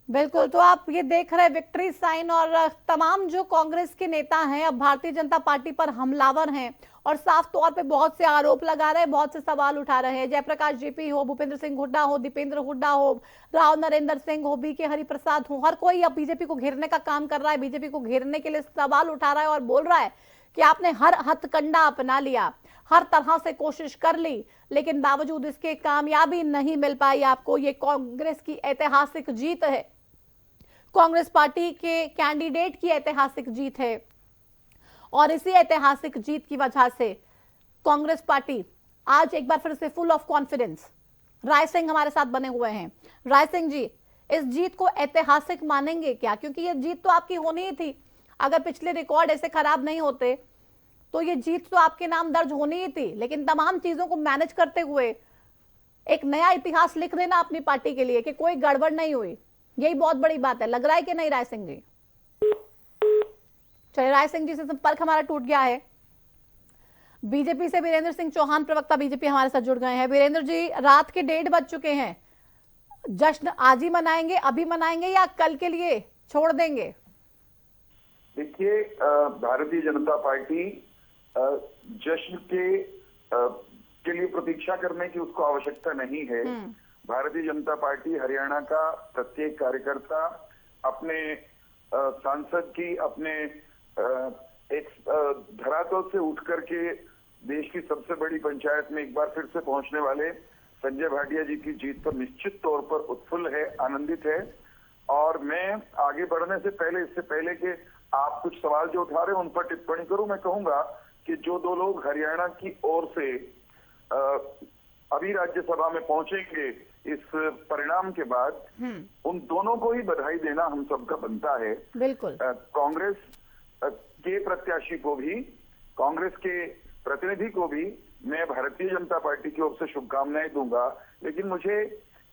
बिल्कुल। तो आप ये देख रहे हैं विक्ट्री साइन, और तमाम जो कांग्रेस के नेता हैं अब भारतीय जनता पार्टी पर हमलावर हैं और साफ तौर पे बहुत से आरोप लगा रहे हैं, बहुत से सवाल उठा रहे हैं। जयप्रकाश जेपी हो, भूपेंद्र सिंह हुड्डा हो, दीपेंद्र हुड्डा हो, राव नरेंद्र सिंह हो, बीके हरिप्रसाद हो, हर कोई अब बीजेपी को घेरने का काम कर रहा है, बीजेपी को घेरने के लिए सवाल उठा रहा है और बोल रहा है कि आपने हर हथकंडा अपना लिया, हर तरह से कोशिश कर ली, लेकिन बावजूद इसके कामयाबी नहीं मिल पाई आपको। ये कांग्रेस की ऐतिहासिक जीत है, कांग्रेस पार्टी के कैंडिडेट की ऐतिहासिक जीत है, और इसी ऐतिहासिक जीत की वजह से कांग्रेस पार्टी आज एक बार फिर से full of confidence. Rai Singh हमारे साथ बने हुए हैं। राय सिंह जी, इस जीत को ऐतिहासिक मानेंगे क्या? क्योंकि ये जीत तो आपकी होनी ही थी, अगर पिछले रिकॉर्ड ऐसे खराब नहीं होते तो ये जीत तो आपके नाम दर्ज होनी ही थी, लेकिन तमाम चीजों को मैनेज करते हुए एक नया इतिहास लिख देना अपनी पार्टी के लिए कि कोई गड़बड़ नहीं हुई, यही बहुत बड़ी बात है। लग रहा है कि नहीं राय सिंह जी? चलिए, राय सिंह जी से संपर्क हमारा टूट गया है। बीजेपी से वीरेंद्र सिंह चौहान, प्रवक्ता बीजेपी, हमारे साथ जुड़ गए हैं। वीरेंद्र जी, रात के 1:30 बज चुके हैं, जश्न आज ही मनाएंगे, अभी मनाएंगे या कल के लिए छोड़ देंगे? देखिए, भारतीय जनता पार्टी जश्न के लिए प्रतीक्षा करने की उसको आवश्यकता नहीं है। भारतीय जनता पार्टी हरियाणा का प्रत्येक कार्यकर्ता अपने सांसद की, अपने एक धरातल से उठ करके देश की सबसे बड़ी पंचायत में एक बार फिर से पहुंचने वाले संजय भाटिया जी की जीत पर निश्चित तौर पर उत्फुल्ल है, आनंदित है। और मैं आगे बढ़ने से पहले, इससे पहले कि आप कुछ सवाल जो उठा रहे हैं उन पर टिप्पणी करूं, मैं कहूंगा कि जो दो लोग हरियाणा की ओर से अभी राज्यसभा में पहुंचेंगे इस परिणाम के बाद, उन दोनों को ही बधाई देना हम सबका बनता है। बिल्कुल। कांग्रेस के प्रत्याशी को भी, कांग्रेस के प्रतिनिधि को भी मैं भारतीय जनता पार्टी की ओर से शुभकामनाएं दूंगा। लेकिन मुझे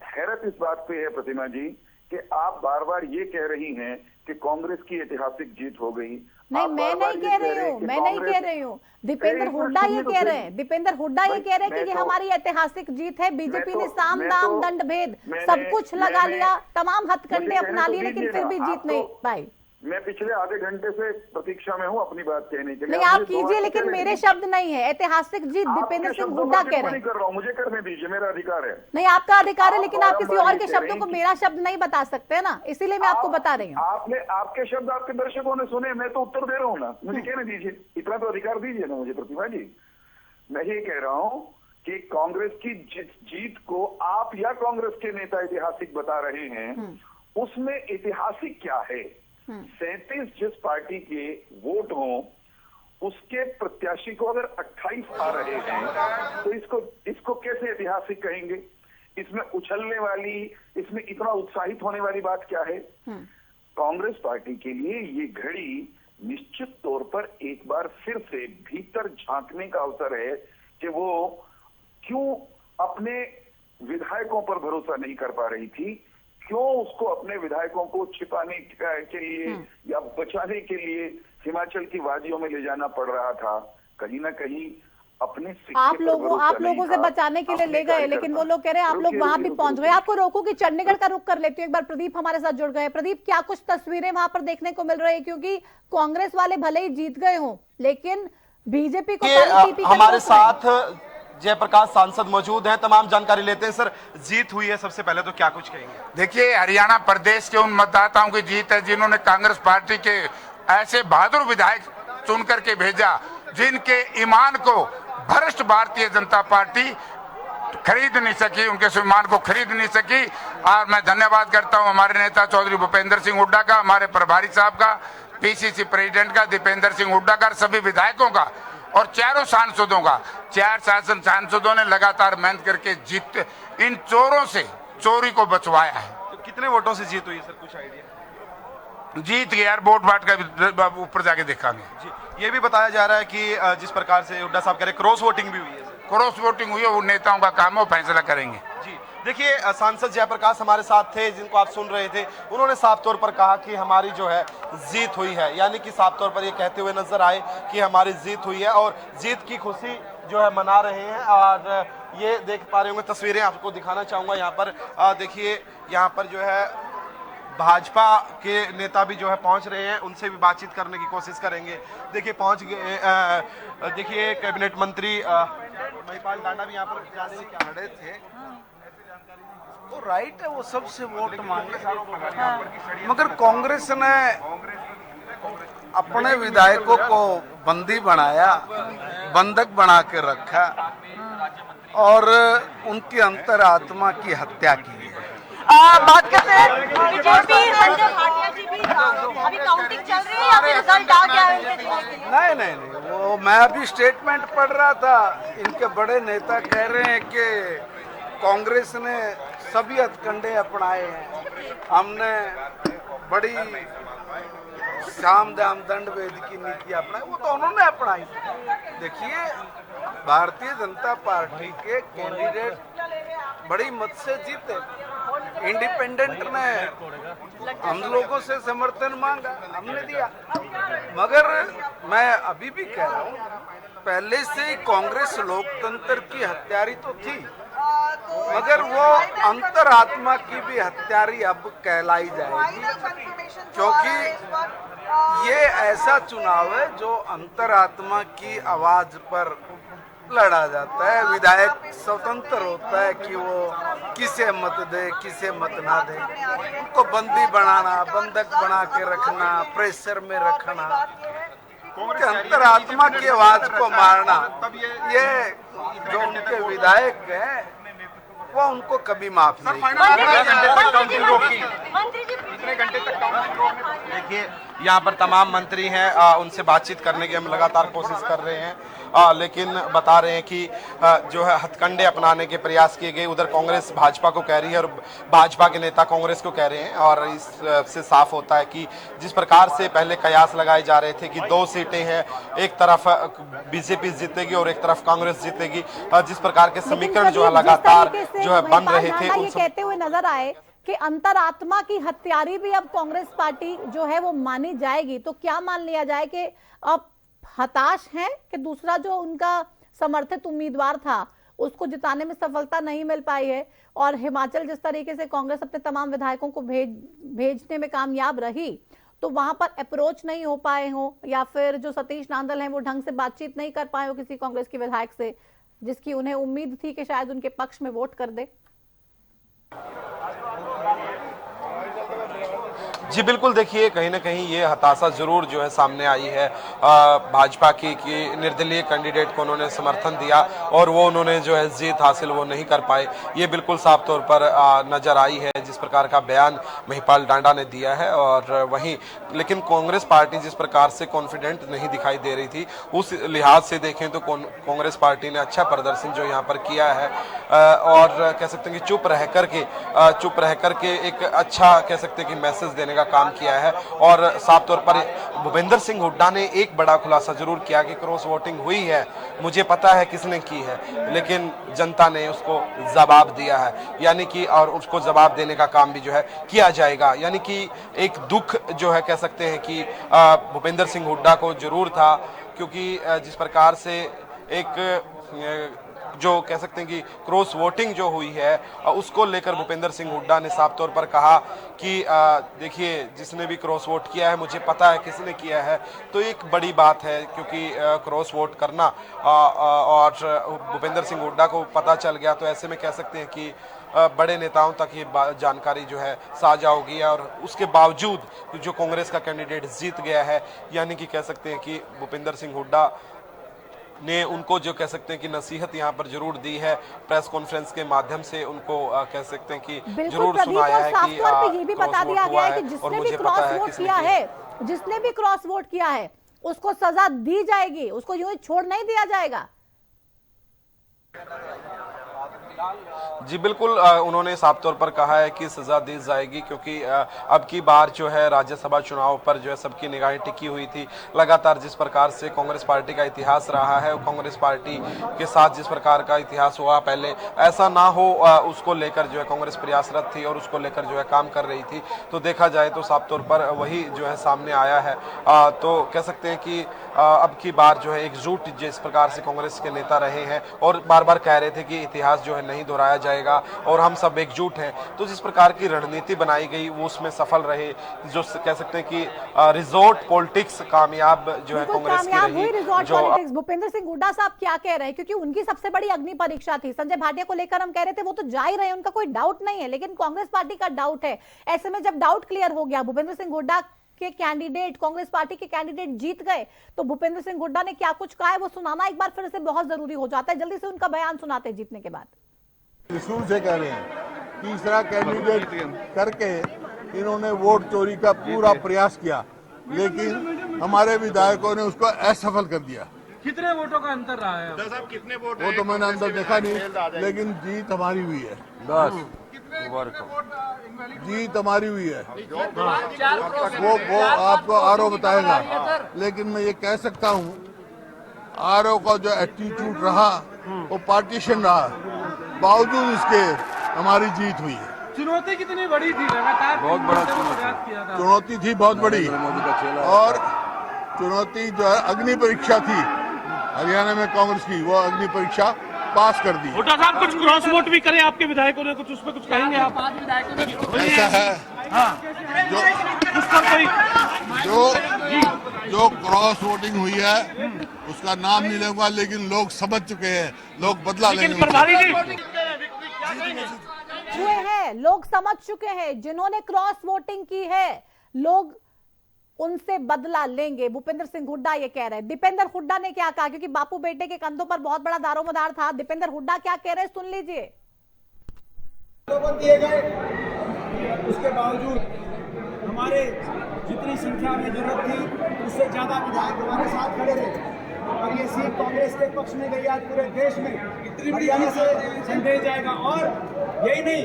हैरत इस बात पे है प्रतिमा जी कि आप बार बार ये कह रही हैं कि कांग्रेस की ऐतिहासिक जीत हो गई। नहीं, मैं नहीं कह रही हूँ, मैं नहीं कह रही हूँ, दीपेंद्र हुड्डा ये कह रहे हैं, दीपेंद्र हुड्डा ये कह रहे हैं कि ये हमारी ऐतिहासिक जीत है। बीजेपी ने साम दाम दंड भेद सब कुछ लगा लिया, तमाम हथकंडे अपना लिए, लेकिन फिर भी जीत नहीं पाई। मैं पिछले आधे घंटे से प्रतीक्षा में हूँ अपनी बात कहने के लिए। नहीं, आप कीजिए, लेकिन मेरे शब्द नहीं है। ऐतिहासिक जीत दीपेंद्र सिंह हुड्डा कह रहे हैं। कर रहा हूँ, मुझे करने दीजिए, मेरा अधिकार है। नहीं, आपका अधिकार है, लेकिन आप किसी और के शब्दों को मेरा शब्द नहीं बता सकते ना, इसीलिए मैं आपको बता रही हूँ। आपने, आपके शब्द आपके दर्शकों ने सुने, मैं तो उत्तर दे रहा हूँ ना, मुझे कहने दीजिए, इतना तो अधिकार दीजिए ना मुझे प्रतिभा जी। मैं ये कह रहा हूँ कि कांग्रेस की जीत को आप या कांग्रेस के नेता ऐतिहासिक बता रहे हैं, उसमें ऐतिहासिक क्या है? 37 जिस पार्टी के वोट हों उसके प्रत्याशी को अगर 28 आ रहे हैं तो इसको कैसे ऐतिहासिक कहेंगे? इसमें उछलने वाली, इसमें इतना उत्साहित होने वाली बात क्या है? कांग्रेस पार्टी के लिए ये घड़ी निश्चित तौर पर एक बार फिर से भीतर झांकने का अवसर है कि वो क्यों अपने विधायकों पर भरोसा नहीं कर पा रही थी, क्यों उसको अपने विधायकों को छिपाने के लिए या बचाने के लिए हिमाचल की वादियों में ले जाना पड़ रहा था। कहीं ना कहीं अपने आप लोगों से बचाने के लिए ले गए, लेकिन वो लोग कह रहे हैं आप लोग वहां भी पहुंच गए। आपको रोकू कि चंडीगढ़ का रुख कर लेती हूँ। एक बार प्रदीप हमारे साथ जुड़ गए। प्रदीप, क्या कुछ तस्वीरें वहां पर देखने को मिल रही है? क्योंकि कांग्रेस वाले भले ही जीत गए हों, लेकिन बीजेपी को हमारे साथ जयप्रकाश सांसद मौजूद हैं, तमाम जानकारी लेते हैं। सर, जीत हुई है, सबसे पहले तो क्या कुछ कहेंगे? देखिए, हरियाणा प्रदेश के उन मतदाताओं की जीत है जिन्होंने कांग्रेस पार्टी के ऐसे बहादुर विधायक चुन करके भेजा जिनके ईमान को भ्रष्ट भारतीय जनता पार्टी खरीद नहीं सकी, उनके स्वाभिमान को खरीद नहीं सकी। और मैं धन्यवाद करता हूं हमारे नेता चौधरी भूपेंद्र सिंह हुड्डा का, हमारे प्रभारी साहब का, पीसीसी प्रेसिडेंट का दीपेंद्र सिंह हुड्डा का, सभी विधायकों का और चारों सांसदों का। 4 सांसदों ने लगातार मेहनत करके जीत, इन चोरों से चोरी को बचवाया है। तो कितने वोटों से जीत हुई है सर, कुछ आइडिया? जीत गया यार, वोट बांट का ऊपर जाके देखेंगे जी। ये भी बताया जा रहा है कि जिस प्रकार से हुड्डा साहब कह रहे क्रॉस वोटिंग भी हुई है। क्रॉस वोटिंग हुई है, वो नेताओं का काम है, वो फैसला करेंगे। जी, देखिए, सांसद जयप्रकाश हमारे साथ थे जिनको आप सुन रहे थे, उन्होंने साफ तौर पर कहा कि हमारी जो है जीत हुई है, यानी कि साफ तौर पर ये कहते हुए नजर आए कि हमारी जीत हुई है और जीत की खुशी जो है मना रहे हैं। और ये देख पा रहे होंगे तस्वीरें, आपको दिखाना चाहूंगा यहाँ पर। देखिए, यहाँ पर जो है भाजपा के नेता भी जो है पहुंच रहे हैं, उनसे भी बातचीत करने की कोशिश करेंगे। देखिए पहुंच गए, देखिए कैबिनेट मंत्री महिपाल डांडा भी यहाँ पर खड़े थे। वो राइट है, वो सबसे वोट मांगे, मगर कांग्रेस ने अपने विधायकों को बंदी बनाया, बंधक बना के रखा और उनकी अंतरात्मा की हत्या की है। बात करते हैं बीजेपी संजय भाटिया जी भी अभी काउंटिंग चल रही है या फिर रिजल्ट आ गया है उनके जिले के लिए? नहीं, वो मैं अभी स्टेटमेंट पढ़ रहा था, इनके बड़े नेता कह रहे हैं कि कांग्रेस ने सभी हथकंडे अपनाए हैं, हमने बड़ी साम दाम दंड भेद की नीति अपनाई, वो तो उन्होंने अपनाई। देखिए भारतीय जनता पार्टी के कैंडिडेट बड़ी मत से जीते, इंडिपेंडेंट ने हम लोगों से समर्थन मांगा, हमने दिया। मगर मैं अभी भी कह रहा हूँ, पहले से ही कांग्रेस लोकतंत्र की हत्यारी तो थी, मगर वो अंतरात्मा की भी हत्यारी अब कहलाई जाएगी, क्योंकि ये ऐसा चुनाव है जो अंतरात्मा की आवाज पर लड़ा जाता है। विधायक स्वतंत्र होता है कि वो किसे मत दे, किसे मत ना दे। उनको बंदी बनाना, बंधक बना के रखना, प्रेशर में रखना, उनके अंतरात्मा की आवाज को मारना, ये जो उनके विधायक हैं वो उनको कभी माफ नहीं। देखिए यहाँ पर तमाम मंत्री हैं, उनसे बातचीत करने की हम लगातार कोशिश कर रहे हैं, लेकिन बता रहे हैं कि जो है हथकंडे अपनाने के प्रयास किए गए। उधर कांग्रेस भाजपा को कह रही है और भाजपा के नेता कांग्रेस को कह रहे हैं, और इससे साफ होता है कि जिस प्रकार से पहले कयास लगाए जा रहे थे कि 2 सीटें हैं, एक तरफ बीजेपी जीतेगी और एक तरफ कांग्रेस जीतेगी, जिस प्रकार के समीकरण जो है लगातार जो है बन रहे थे, ये कहते हुए नजर आए कि अंतरात्मा की हत्यारी भी अब कांग्रेस पार्टी जो है वो मानी जाएगी। तो क्या मान लिया जाए कि अब हताश हैं कि दूसरा जो उनका समर्थित उम्मीदवार था उसको जिताने में सफलता नहीं मिल पाई है, और हिमाचल जिस तरीके से कांग्रेस अपने तमाम विधायकों को भेजने में कामयाब रही, तो वहां पर अप्रोच नहीं हो पाए हो, या फिर जो सतीश नांदल हैं वो ढंग से बातचीत नहीं कर पाए हो किसी कांग्रेस के विधायक से, जिसकी उन्हें उम्मीद थी कि शायद उनके पक्ष में वोट कर दे। जी बिल्कुल, देखिए कहीं ना कहीं ये हताशा जरूर जो है सामने आई है। भाजपा की निर्दलीय कैंडिडेट को उन्होंने समर्थन दिया और वो उन्होंने जो है जीत हासिल वो नहीं कर पाए, ये बिल्कुल साफ तौर पर नजर आई है जिस प्रकार का बयान महिपाल डांडा ने दिया है। और वहीं लेकिन कांग्रेस पार्टी जिस प्रकार से कॉन्फिडेंट नहीं दिखाई दे रही थी, उस लिहाज से देखें तो कांग्रेस पार्टी ने अच्छा प्रदर्शन जो यहाँ पर किया है, और कह सकते हैं कि चुप रह करके एक अच्छा कह सकते हैं कि मैसेज देने का काम किया है। और साफ तौर पर भूपेंद्र सिंह हुड्डा ने एक बड़ा खुलासा जरूर किया कि क्रॉस वोटिंग हुई है, मुझे पता है किसने की है, लेकिन जनता ने उसको जवाब दिया है, यानी कि और उसको जवाब देने का काम भी जो है किया जाएगा। यानी कि एक दुख जो है कह सकते हैं कि भूपेंद्र सिंह हुड्डा को जरूर था, क्योंकि जिस प्रकार से एक जो कह सकते हैं कि क्रॉस वोटिंग जो हुई है उसको लेकर भूपेंद्र सिंह हुड्डा ने साफ तौर पर कहा कि देखिए जिसने भी क्रॉस वोट किया है मुझे पता है किसने किया है। तो एक बड़ी बात है, क्योंकि क्रॉस वोट करना और भूपेंद्र सिंह हुड्डा को पता चल गया, तो ऐसे में कह सकते हैं कि बड़े नेताओं तक ये जानकारी जो है साझा होगी। और उसके बावजूद जो कांग्रेस का कैंडिडेट जीत गया है, यानी कि कह सकते हैं कि भूपेंद्र सिंह हुड्डा ने उनको जो कह सकते हैं कि नसीहत यहाँ पर जरूर दी है, प्रेस कॉन्फ्रेंस के माध्यम से उनको कह सकते हैं कि जरूर सुनाया है कि ये भी बता दिया गया है कि जिसने भी क्रॉस वोट किया है, जिसने भी क्रॉस वोट किया है उसको सजा दी जाएगी, उसको यूं ही छोड़ नहीं दिया जाएगा। जी बिल्कुल, उन्होंने साफ तौर पर कहा है कि सजा दी जाएगी, क्योंकि अब की बार जो है राज्यसभा चुनाव पर जो है सबकी निगाहें टिकी हुई थी। लगातार जिस प्रकार से कांग्रेस पार्टी का इतिहास रहा है, कांग्रेस पार्टी के साथ जिस प्रकार का इतिहास हुआ पहले, ऐसा ना हो उसको लेकर जो है कांग्रेस प्रयासरत थी और उसको लेकर जो है काम कर रही थी। तो देखा जाए तो साफ तौर पर वही जो है सामने आया है। तो कह सकते हैं कि अब की बार जो है एकजुट जिस प्रकार से कांग्रेस के नेता रहे हैं और बार बार कह रहे थे कि इतिहास जो है नहीं दोहराया जाएगा और हम सब एकजुट हैं। तो जिस प्रकार की रणनीति बनाई गई वो उसमें सफल रहे, जो कह सकते हैं कि रिजॉर्ट पॉलिटिक्स कामयाब जो है कांग्रेस की रही। रिजॉर्ट पॉलिटिक्स भूपेंद्र सिंह हुड्डा साहब क्या कह रहे हैं, क्योंकि उनकी सबसे बड़ी अग्नि परीक्षा थी। संजय भाटिया को लेकर हम कह रहे थे वो तो जा ही रहे हैं, उनका कोई डाउट नहीं है, लेकिन कांग्रेस पार्टी का डाउट है। ऐसे में जब डाउट क्लियर हो गया, भूपेंद्र सिंह हुड्डा के कैंडिडेट, कांग्रेस पार्टी के कैंडिडेट जीत गए, तो भूपेंद्र सिंह हुड्डा ने क्या कुछ कहा है वो सुनाना एक बार फिर से बहुत जरूरी हो जाता है। जल्दी से उनका बयान सुनाते हैं जीतने के बाद। त्रिशूल से कह रहे हैं, तीसरा कैंडिडेट करके इन्होंने वोट चोरी का पूरा प्रयास किया, लेकिन हमारे विधायकों ने उसको असफल कर दिया। कितने वोटों का अंतर रहा है? कितने वोट वो तो मैंने अंदर देखा नहीं, लेकिन जीत हमारी हुई है। बस जीत हमारी हुई है, वो आपको आरओ बताएगा। लेकिन मैं ये कह सकता हूँ, आरओ का जो एटीट्यूड रहा वो पार्टीशन रहा, बावजूद इसके हमारी जीत हुई है। चुनौती कितनी बड़ी थी? लगातार बहुत बड़ा चुनौती थी, बहुत बड़ी। और चुनौती जो है अग्नि परीक्षा थी हरियाणा में कांग्रेस की, वो अग्नि परीक्षा पास कर दी। हुड्डा साहब कुछ क्रॉस वोट भी करे आपके विधायकों ने, कुछ उस पर कुछ कहेंगे आप? ऐसा है जो क्रॉस वोटिंग हुई है उसका नाम नहीं लूंगा, लेकिन लोग समझ चुके हैं, लोग बदला लेंगे। हुए हैं, लोग समझ चुके हैं, जिन्होंने क्रॉस वोटिंग की है लोग उनसे बदला लेंगे, भूपेंद्र सिंह हुड्डा ये कह रहे हैं। दीपेंद्र हुड्डा ने क्या कहा, क्योंकि बापू बेटे के कंधों पर बहुत बड़ा दारोमदार था। दीपेंद्र हुड्डा क्या कह रहे हैं सुन लीजिए। दिए गए उसके बावजूद हमारे जितनी संख्या में जरूरत थी उससे ज्यादा विधायक हमारे साथ खड़े थे, और ये सीट कांग्रेस के पक्ष में गई। आज पूरे देश में हरियाणा से संदेश जाएगा। और यही नहीं,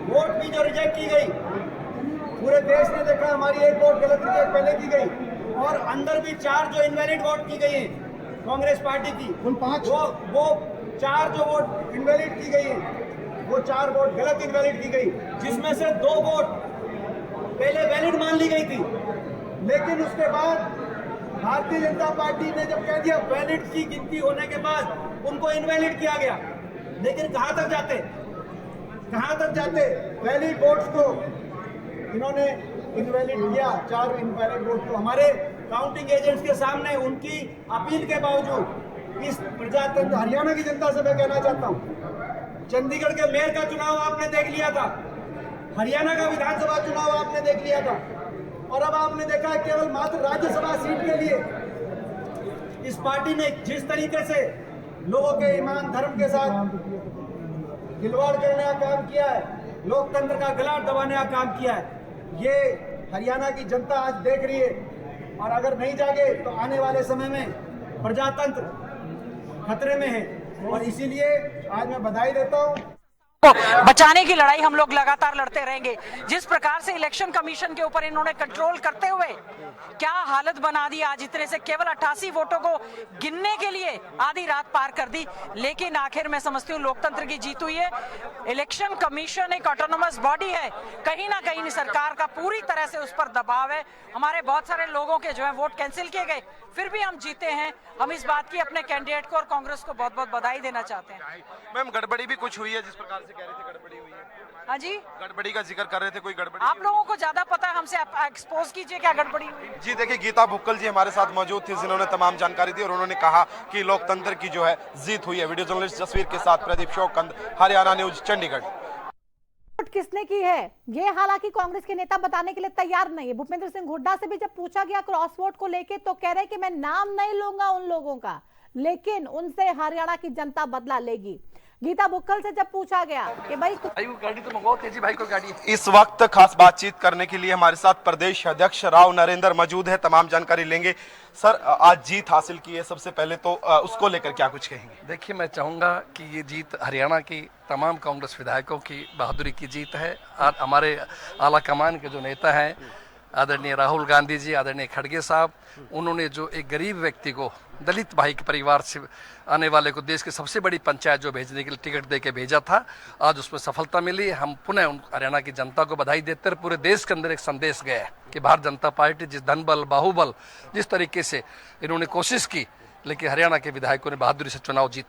वोट भी जो रिजेक्ट की गई, पूरे देश ने देखा हमारी एक वोट गलत रिजेक्ट पहले की गई, और अंदर भी 4 जो इनवैलिड वोट की गई है कांग्रेस पार्टी की, उन 5 वो 4 जो वोट इनवैलिड की गई है, वो 4 वोट गलत इनवैलिड की गई, जिसमें से 2 वोट पहले वैलिड मान ली गई थी। लेकिन उसके बाद भारतीय जनता पार्टी ने जब कह दिया वैलिड की गिनती होने के बाद उनको इनवैलिड किया गया। लेकिन कहां तक जाते वैलिड वोट्स को इन्होंने इनवैलिड किया। 4 इनवैलिड वोट को हमारे काउंटिंग एजेंट्स के सामने उनकी अपील के बावजूद इस प्रजातंत्र हरियाणा की जनता से मैं कहना चाहता हूं, चंडीगढ़ के मेयर का चुनाव आपने देख लिया था, हरियाणा का विधानसभा चुनाव आपने देख लिया था, और अब आपने देखा केवल मात्र राज्यसभा सीट के लिए इस पार्टी ने जिस तरीके से लोगों के ईमान धर्म के साथ खिलवाड़ करने का काम किया है, लोकतंत्र का गला दबाने का काम किया है, ये हरियाणा की जनता आज देख रही है। और अगर नहीं जागे तो आने वाले समय में प्रजातंत्र खतरे में है। और इसीलिए आज मैं बधाई देता हूं। बचाने की लड़ाई हम लोग लगातार लड़ते रहेंगे। जिस प्रकार से इलेक्शन कमीशन के ऊपर इन्होंने कंट्रोल करते हुए क्या हालत बना दी, आज इतने से केवल 88 वोटों को गिनने के लिए आधी रात पार कर दी। लेकिन आखिर मैं समझती हूँ लोकतंत्र की जीत हुई है। इलेक्शन कमीशन एक ऑटोनोमस बॉडी है, कहीं ना कहीं सरकार का पूरी तरह से उस पर दबाव है। हमारे बहुत सारे लोगों के जो है वोट कैंसिल किए गए, फिर भी हम जीते हैं। हम इस बात की अपने कैंडिडेट को और कांग्रेस को बहुत बहुत बधाई देना चाहते हैं। मैम गड़बड़ी भी कुछ हुई है, जिस प्रकार से कह रहे थे गड़बड़ी हुई है? हाँ जी, गड़बड़ी का जिक्र कर रहे थे, कोई गड़बड़ी? आप लोगों को ज्यादा पता है, हमसे एक्सपोज कीजिए क्या गड़बड़ी हुई। जी देखिए, गीता भुक्कल जी हमारे साथ मौजूद थी, जिन्होंने तमाम जानकारी दी और उन्होंने कहा कि लोकतंत्र की जो है जीत हुई है। वीडियो जर्नलिस्ट जसवीर के साथ प्रदीप शोकंद, हरियाणा न्यूज, चंडीगढ़। किसने की है ये हालांकि कांग्रेस के नेता बताने के लिए तैयार नहीं है। भूपेंद्र सिंह हुड्डा से भी जब पूछा गया क्रॉस वोट को लेके तो कह रहे कि मैं नाम नहीं लूंगा उन लोगों का, लेकिन उनसे हरियाणा की जनता बदला लेगी। गीता भुक्कल से जब पूछा गया कि भाई गाड़ी तो मंगवाओ, तेजी भाई को गाड़ी। इस वक्त खास बातचीत करने के लिए हमारे साथ प्रदेश अध्यक्ष राव नरेंद्र मौजूद है, तमाम जानकारी लेंगे। सर, आज जीत हासिल की है, सबसे पहले तो उसको लेकर क्या कुछ कहेंगे? देखिए, मैं चाहूंगा कि ये जीत हरियाणा की तमाम कांग्रेस विधायकों की बहादुरी की जीत है। और हमारे आला कमान के जो नेता हैं, आदरणीय राहुल गांधी जी, आदरणीय खड़गे साहब, उन्होंने जो एक गरीब व्यक्ति को, दलित भाई के परिवार से आने वाले को देश की सबसे बड़ी पंचायत जो भेजने के लिए टिकट देके भेजा था, आज उसमें सफलता मिली। हम पुनः हरियाणा की जनता को बधाई देते हैं। पूरे देश के अंदर एक संदेश गया है कि भारतीय जनता पार्टी जिस धनबल, बाहुबल, जिस तरीके से इन्होंने कोशिश की, लेकिन हरियाणा के विधायकों ने बहादुरी से चुनाव जीता।